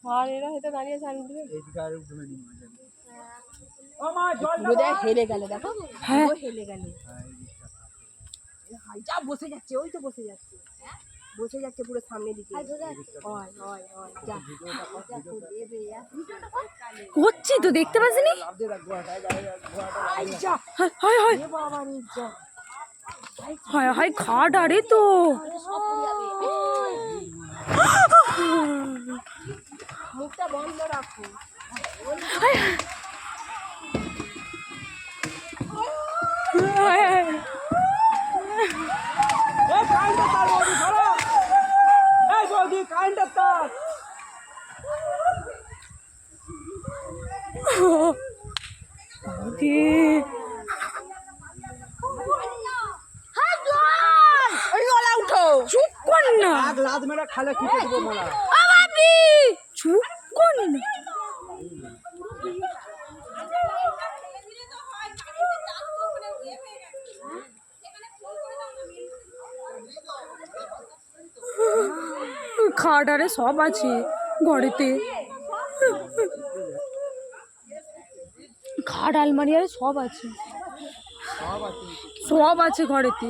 আর এরা হয়তো দাঁড়িয়ে আছে আমি দিলে হেলে গেল দেখো হ্যাঁ হেলে গেল যা বসে যাচ্ছে ওই তো বসে যাচ্ছে পুরো সামনের দিকে করছি তো দেখতে পাচ্ছিনি হায় হায় খাট আরে তো মুখটা বন্ধ রাখো চুপ কর না চুপ কর না খাট আরে সব আছে ঘরেতে খাট আলমারি আরে সব আছে ঘরেতে